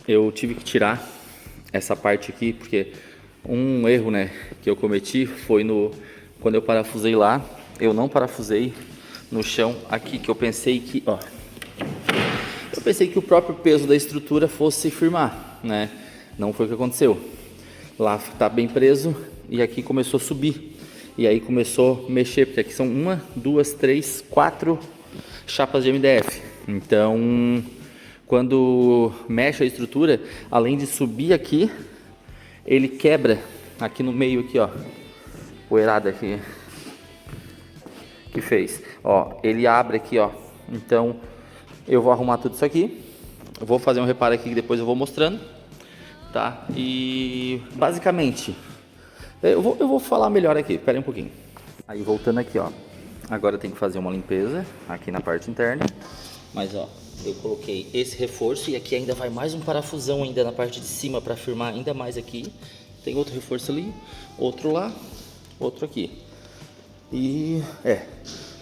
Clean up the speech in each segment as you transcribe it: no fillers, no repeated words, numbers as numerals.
eu tive que tirar essa parte aqui, porque um erro, né, que eu cometi foi quando eu parafusei lá, eu não parafusei no chão aqui, que eu pensei que, ó, eu pensei que o próprio peso da estrutura fosse firmar, né? Não foi o que aconteceu. Lá tá bem preso e aqui começou a subir. E aí começou a mexer, porque aqui são 1, 2, 3, 4 chapas de MDF. Então, quando mexe a estrutura, além de subir aqui, ele quebra aqui no meio aqui, ó. Poeirada aqui que fez. Ó, ele abre aqui, ó. Então, eu vou arrumar tudo isso aqui. Eu vou fazer um reparo aqui que depois eu vou mostrando, tá? E basicamente, eu vou falar melhor aqui. Espera aí um pouquinho. Aí voltando aqui, ó. Agora tem que fazer uma limpeza aqui na parte interna. Mas ó, eu coloquei esse reforço e aqui ainda vai mais um parafusão ainda na parte de cima para firmar ainda mais aqui. Tem outro reforço ali, outro lá, outro aqui. E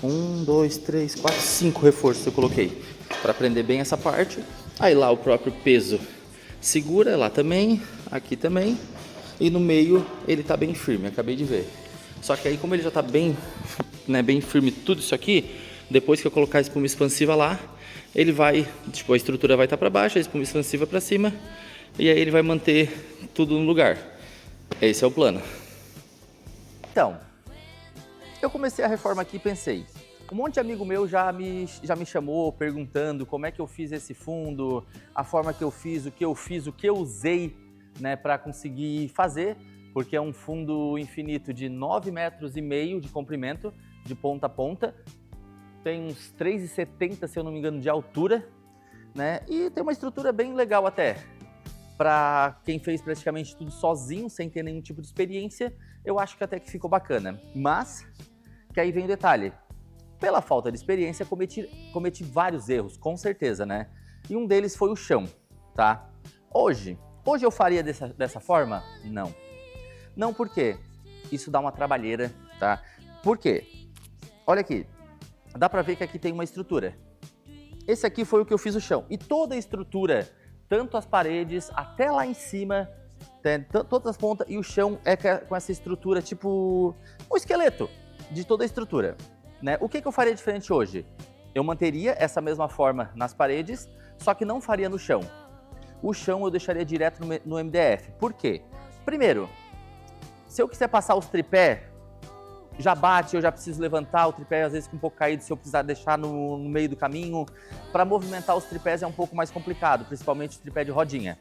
1, 2, 3, 4, 5 reforços eu coloquei para prender bem essa parte. Aí lá o próprio peso segura lá também, aqui também. E no meio ele tá bem firme, acabei de ver. Só que aí como ele já tá bem, né, bem firme tudo isso aqui, depois que eu colocar a espuma expansiva lá, ele vai, tipo, a estrutura vai estar para baixo, a espuma expansiva para cima, e aí ele vai manter tudo no lugar. Esse é o plano. Então, eu comecei a reforma aqui e pensei, um monte de amigo meu já me chamou perguntando como é que eu fiz esse fundo, a forma que eu fiz, o que eu usei, né, para conseguir fazer, porque é um fundo infinito de 9,5 metros de comprimento, de ponta a ponta, tem uns 3,70, se eu não me engano, de altura, né, e tem uma estrutura bem legal até. Para quem fez praticamente tudo sozinho, sem ter nenhum tipo de experiência, eu acho que até que ficou bacana. Mas, que aí vem o detalhe, pela falta de experiência, cometi vários erros, com certeza, né? E um deles foi o chão, tá? Hoje eu faria dessa forma? Não. Não, por quê? Isso dá uma trabalheira, tá? Por quê? Olha aqui, dá pra ver que aqui tem uma estrutura. Esse aqui foi o que eu fiz o chão. E toda a estrutura, tanto as paredes até lá em cima, todas as pontas, e o chão é com essa estrutura tipo um esqueleto de toda a estrutura, né? O que eu faria diferente hoje? Eu manteria essa mesma forma nas paredes, só que não faria no chão. O chão eu deixaria direto no MDF. Por quê? Primeiro, se eu quiser passar os tripé, já bate, eu já preciso levantar o tripé, às vezes com um pouco caído, se eu precisar deixar no meio do caminho. Para movimentar os tripés é um pouco mais complicado, principalmente o tripé de rodinha,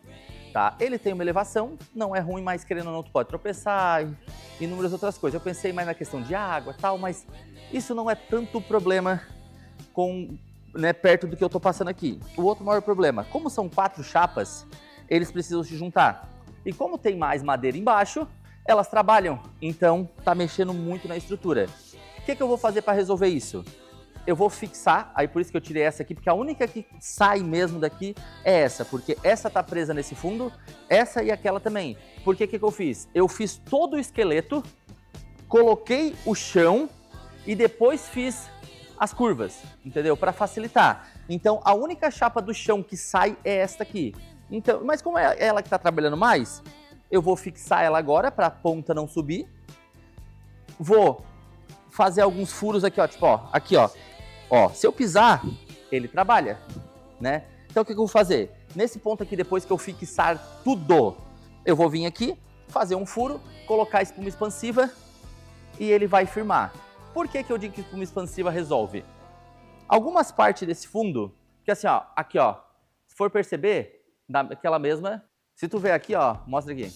tá? Ele tem uma elevação, não é ruim, mas querendo ou não, tu pode tropeçar e inúmeras outras coisas. Eu pensei mais na questão de água e tal, mas isso não é tanto problema perto do que eu tô passando aqui. O outro maior problema, como são 4 chapas, eles precisam se juntar. E como tem mais madeira embaixo, elas trabalham, então tá mexendo muito na estrutura. O que eu vou fazer para resolver isso? Eu vou fixar, aí por isso que eu tirei essa aqui, porque a única que sai mesmo daqui é essa, porque essa tá presa nesse fundo, essa e aquela também. Por que eu fiz? Eu fiz todo o esqueleto, coloquei o chão e depois fiz as curvas, entendeu? Para facilitar. Então a única chapa do chão que sai é esta aqui. Então, mas como é ela que tá trabalhando mais, eu vou fixar ela agora para a ponta não subir. Vou fazer alguns furos aqui, ó, tipo, ó, aqui, ó. Ó, se eu pisar, ele trabalha, né? Então o que eu vou fazer? Nesse ponto aqui, depois que eu fixar tudo, eu vou vir aqui, fazer um furo, colocar a espuma expansiva e ele vai firmar. Por que eu digo que a espuma expansiva resolve? Algumas partes desse fundo, que assim, ó, aqui, ó, se for perceber, daquela mesma. Se tu ver aqui, ó, mostra aqui.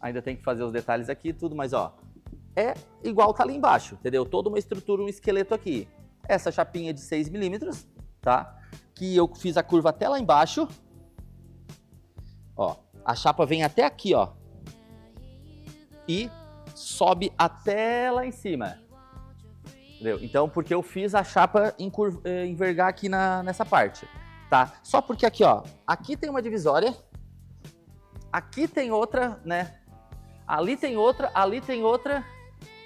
Ainda tem que fazer os detalhes aqui e tudo, mas ó, é igual tá ali embaixo, entendeu? Toda uma estrutura, um esqueleto aqui. Essa chapinha de 6 milímetros, tá? Que eu fiz a curva até lá embaixo. Ó, a chapa vem até aqui, ó. E sobe até lá em cima. Entendeu? Então, porque eu fiz a chapa envergar aqui nessa parte, tá? Só porque aqui, ó, aqui tem uma divisória. Aqui tem outra, né? Ali tem outra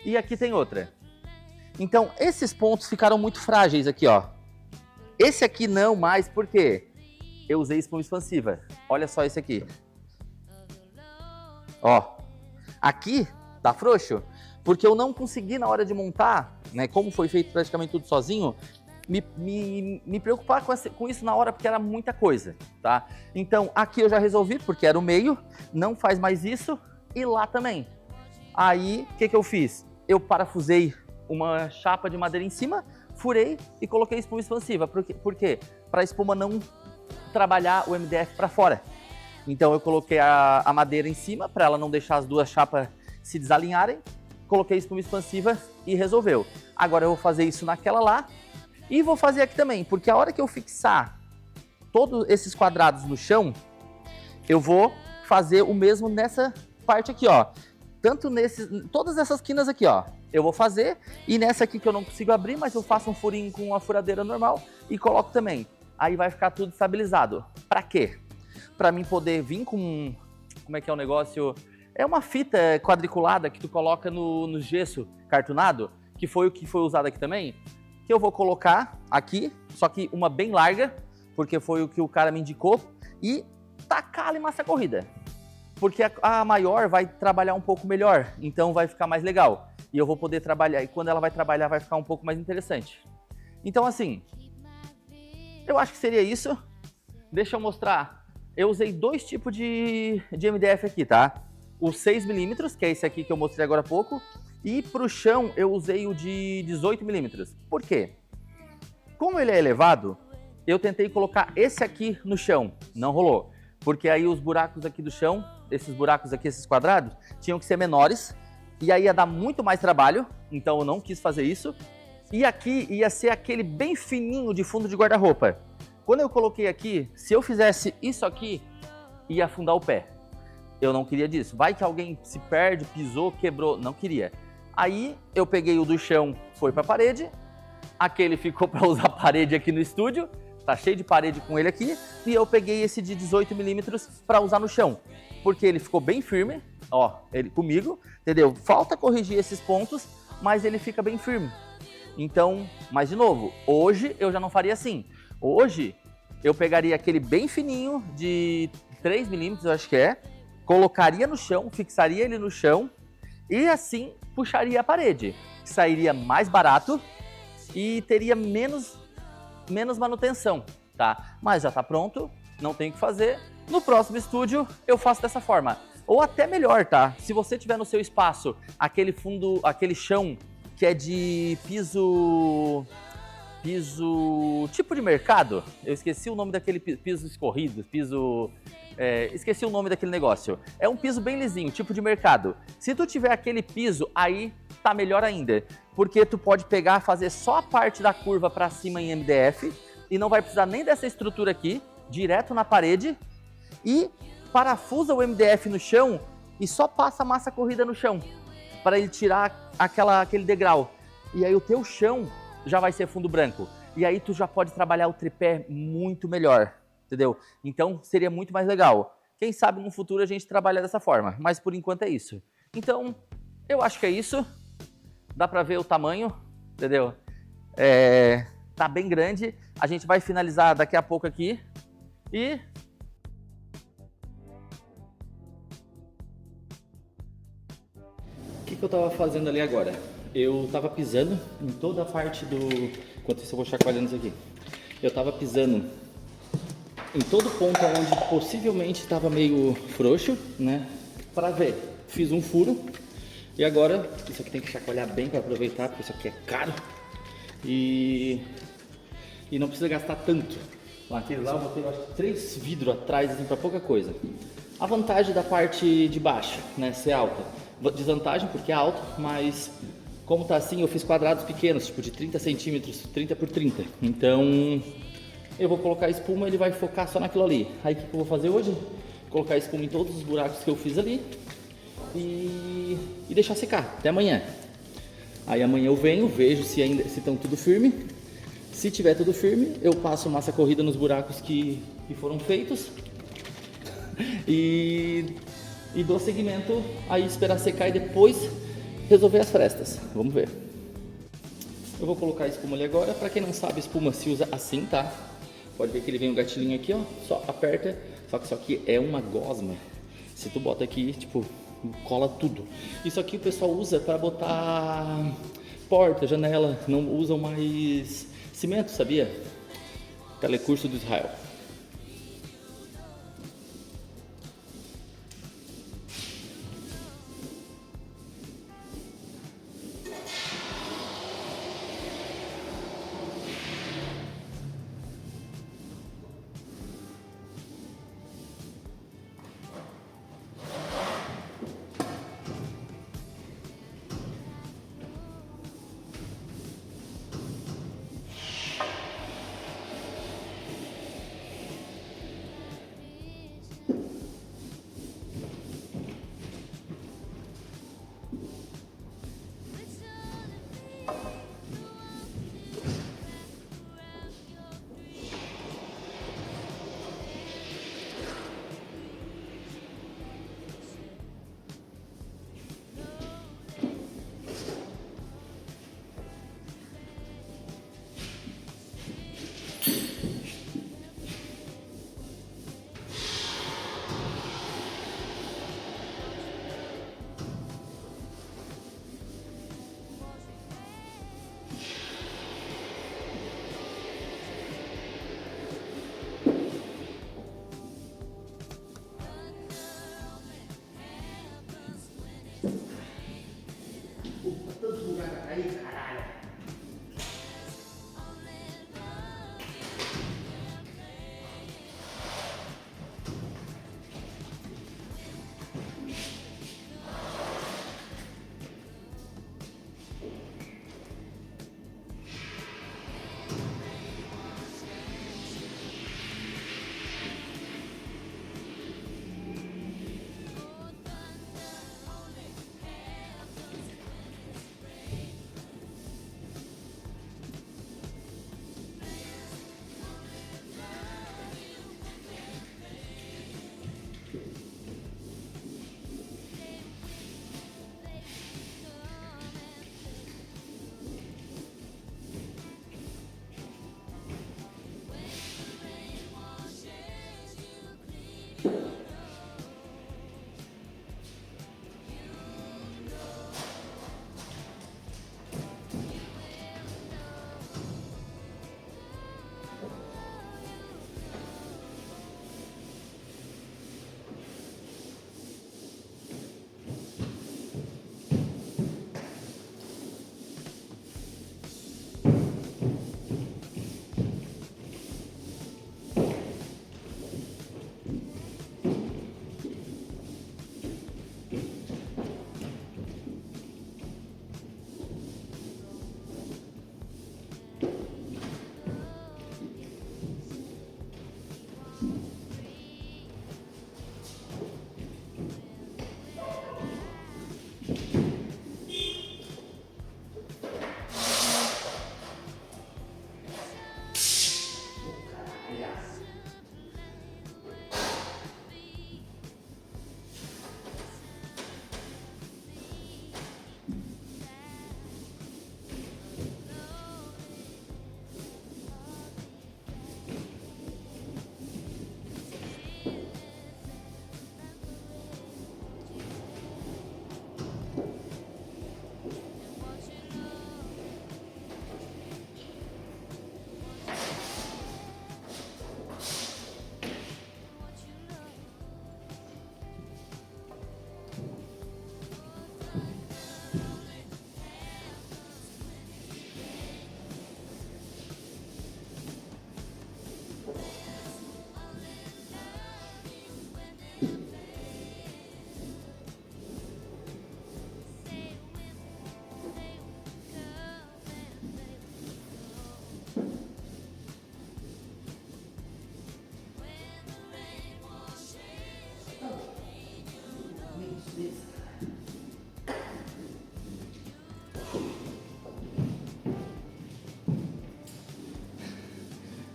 e aqui tem outra. Então, esses pontos ficaram muito frágeis aqui, ó. Esse aqui não mais, por quê? Eu usei espuma expansiva. olha só esse aqui. Ó, aqui tá frouxo, porque eu não consegui na hora de montar, né, como foi feito praticamente tudo sozinho, me preocupar com isso na hora, porque era muita coisa, tá? Então, aqui eu já resolvi, porque era o meio, não faz mais isso, e lá também. Aí, o que eu fiz? Eu parafusei uma chapa de madeira em cima, furei e coloquei espuma expansiva. Por quê? Para a espuma não trabalhar o MDF para fora. Então, eu coloquei a madeira em cima, para ela não deixar as duas chapas se desalinharem, coloquei espuma expansiva e resolveu. Agora eu vou fazer isso naquela lá, e vou fazer aqui também, porque a hora que eu fixar todos esses quadrados no chão, eu vou fazer o mesmo nessa parte aqui, ó. Tanto todas essas quinas aqui, ó, eu vou fazer. E nessa aqui que eu não consigo abrir, mas eu faço um furinho com uma furadeira normal e coloco também. Aí vai ficar tudo estabilizado. Pra quê? Pra mim poder vir com... Como é que é o negócio? É uma fita quadriculada que tu coloca no gesso cartonado, que foi o que foi usado aqui também. Que eu vou colocar aqui, só que uma bem larga, porque foi o que o cara me indicou, e tacar ali massa corrida. Porque a maior vai trabalhar um pouco melhor, então vai ficar mais legal. E eu vou poder trabalhar, e quando ela vai trabalhar vai ficar um pouco mais interessante. Então assim, eu acho que seria isso. Deixa eu mostrar. Eu usei dois tipos de MDF aqui, tá? O 6mm, que é esse aqui que eu mostrei agora há pouco, e para o chão eu usei o de 18mm. Por quê? Como ele é elevado, eu tentei colocar esse aqui no chão, não rolou. Porque aí os buracos aqui do chão, esses buracos aqui, esses quadrados, tinham que ser menores. E aí ia dar muito mais trabalho, então eu não quis fazer isso. E aqui ia ser aquele bem fininho de fundo de guarda-roupa. Quando eu coloquei aqui, se eu fizesse isso aqui, ia afundar o pé. Eu não queria disso. Vai que alguém se perde, pisou, quebrou, não queria. Aí eu peguei o do chão, foi para a parede, aquele ficou para usar a parede aqui no estúdio, tá cheio de parede com ele aqui, e eu peguei esse de 18mm para usar no chão, porque ele ficou bem firme, ó, ele comigo, entendeu? Falta corrigir esses pontos, mas ele fica bem firme. Então, mas de novo, hoje eu já não faria assim. Hoje eu pegaria aquele bem fininho de 3mm, eu acho que é, colocaria no chão, fixaria ele no chão, e assim puxaria a parede. Sairia mais barato e teria menos manutenção, tá? Mas já tá pronto, não tem o que fazer. No próximo estúdio eu faço dessa forma. Ou até melhor, tá? Se você tiver no seu espaço aquele fundo, aquele chão que é de piso tipo de mercado, eu esqueci o nome daquele piso escorrido, esqueci o nome daquele negócio. É um piso bem lisinho, tipo de mercado. Se tu tiver aquele piso, aí tá melhor ainda, porque tu pode pegar, fazer só a parte da curva para cima em MDF e não vai precisar nem dessa estrutura aqui, direto na parede, e parafusa o MDF no chão e só passa a massa corrida no chão para ele tirar aquele degrau. E aí o teu chão já vai ser fundo branco. E aí tu já pode trabalhar o tripé muito melhor, entendeu? Então seria muito mais legal. Quem sabe no futuro a gente trabalha dessa forma, mas por enquanto é isso. Então, eu acho que é isso. Dá pra ver o tamanho, entendeu? Tá bem grande. A gente vai finalizar daqui a pouco aqui. E... o que eu tava fazendo ali agora? Eu tava pisando em toda a parte do... Enquanto isso eu vou chacoalhando isso aqui. Eu tava pisando em todo ponto onde possivelmente estava meio frouxo, né? Pra ver. Fiz um furo. E agora, isso aqui tem que chacoalhar bem para aproveitar, porque isso aqui é caro. E não precisa gastar tanto. Naquele lá eu botei, acho que 3 vidros atrás, assim, para pouca coisa. A vantagem da parte de baixo, né, ser alta. Desvantagem porque é alto, mas como tá assim, eu fiz quadrados pequenos, tipo de 30 centímetros, 30 por 30. Então, eu vou colocar espuma, ele vai focar só naquilo ali. Aí o que eu vou fazer hoje? Colocar espuma em todos os buracos que eu fiz ali. E deixar secar até amanhã. Aí amanhã eu venho, vejo se estão tudo firme. Se tiver tudo firme, eu passo massa corrida nos buracos que foram feitos e dou seguimento, aí esperar secar e depois resolver as frestas. Vamos ver. Eu vou colocar a espuma ali agora. Para quem não sabe, a espuma se usa assim, tá? Pode ver que ele vem um gatilhinho aqui, ó. Só aperta Só que isso aqui é uma gosma. Se tu bota aqui, tipo, cola tudo. Isso aqui o pessoal usa para botar porta, janela. Não usam mais cimento, sabia? Telecurso do Israel.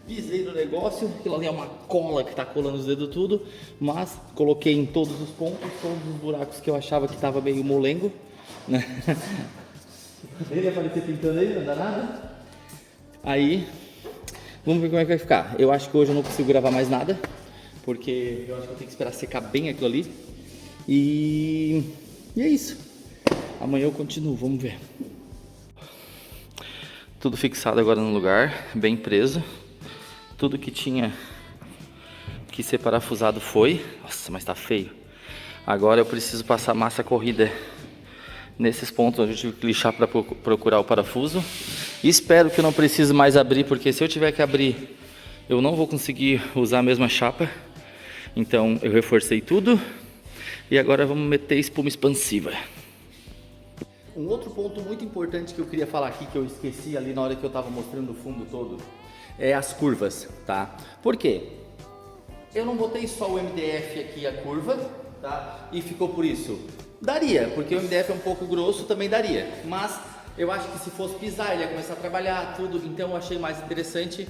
Pisei no negócio, aquilo ali é uma cola que tá colando os dedos tudo, mas coloquei em todos os pontos, todos os buracos que eu achava que tava meio molengo, né? Ele apareceu pintando aí, não dá nada. Aí, vamos ver como é que vai ficar. Eu acho que hoje eu não consigo gravar mais nada, porque eu acho que eu tenho que esperar secar bem aquilo ali. E é isso. Amanhã eu continuo, vamos ver. Tudo fixado agora no lugar, bem preso. Tudo que tinha que ser parafusado foi. Nossa, mas tá feio. Agora eu preciso passar massa corrida nesses pontos onde eu tive que lixar para procurar o parafuso. E espero que eu não precise mais abrir, porque se eu tiver que abrir, eu não vou conseguir usar a mesma chapa. Então eu reforcei tudo. E agora vamos meter espuma expansiva. Um outro ponto muito importante que eu queria falar aqui, que eu esqueci ali na hora que eu estava mostrando o fundo todo, é as curvas, tá? Por quê? Eu não botei só o MDF aqui, a curva, tá? E ficou por isso. Daria, porque o MDF é um pouco grosso, também daria. Mas eu acho que se fosse pisar, ele ia começar a trabalhar tudo. Então eu achei mais interessante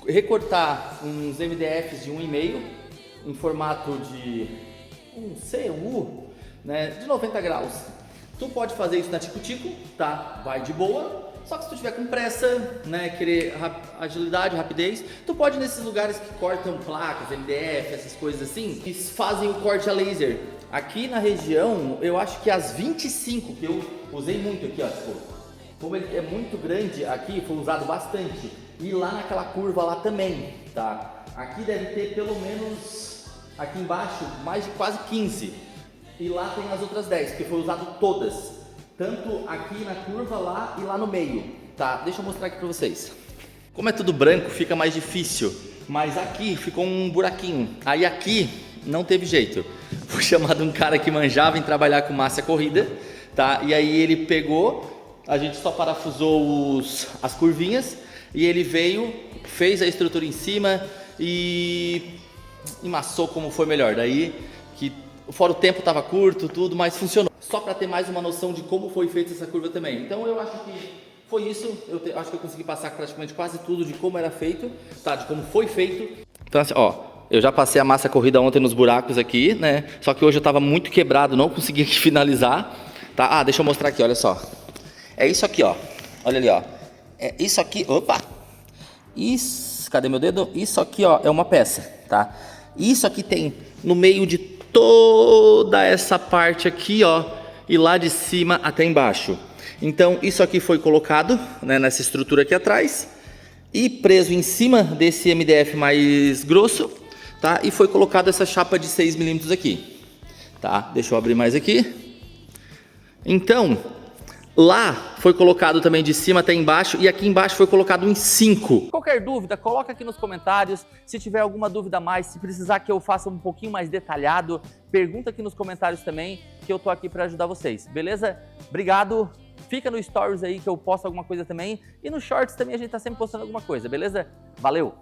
recortar uns MDFs de 1,5 em formato de um CU, né, de 90 graus. Tu pode fazer isso na tico-tico, tá? Vai de boa. Só que se tu tiver com pressa, né, querer agilidade, rapidez, tu pode ir nesses lugares que cortam placas, MDF, essas coisas assim, que fazem o corte a laser. Aqui na região, eu acho que as 25, que eu usei muito aqui, ó, tipo, como ele é muito grande aqui, foi usado bastante. E lá naquela curva lá também, tá? Aqui deve ter pelo menos, aqui embaixo, mais de quase 15. E lá tem as outras 10, que foi usado todas. Tanto aqui na curva lá e lá no meio, tá? Deixa eu mostrar aqui pra vocês. Como é tudo branco, fica mais difícil. Mas aqui ficou um buraquinho. Aí aqui não teve jeito. Fui chamado um cara que manjava em trabalhar com massa corrida, tá? E aí ele pegou, a gente só parafusou as curvinhas. E ele veio, fez a estrutura em cima e emassou como foi melhor. Daí que fora o tempo estava curto, tudo, mas funcionou. Só para ter mais uma noção de como foi feita essa curva também. Então eu acho que foi isso. Acho que eu consegui passar praticamente quase tudo de como era feito, tá? De como foi feito. Então assim, ó, eu já passei a massa corrida ontem nos buracos aqui, né? Só que hoje eu estava muito quebrado, não consegui finalizar, tá? Ah, deixa eu mostrar aqui, olha só. É isso aqui, ó. Olha ali, ó. É isso aqui, opa. Isso, cadê meu dedo? Isso aqui, ó, é uma peça, tá? Isso aqui tem no meio de toda essa parte aqui, ó, e lá de cima até embaixo. Então isso aqui foi colocado, né, nessa estrutura aqui atrás e preso em cima desse MDF mais grosso, tá? E foi colocado essa chapa de 6 milímetros aqui, tá? Deixa eu abrir mais aqui. Então lá foi colocado também de cima até embaixo e aqui embaixo foi colocado em 5. Qualquer dúvida, coloca aqui nos comentários. Se tiver alguma dúvida a mais, se precisar que eu faça um pouquinho mais detalhado, pergunta aqui nos comentários também, que eu tô aqui para ajudar vocês, beleza? Obrigado, fica no Stories aí que eu posto alguma coisa também e no Shorts também a gente tá sempre postando alguma coisa, beleza? Valeu!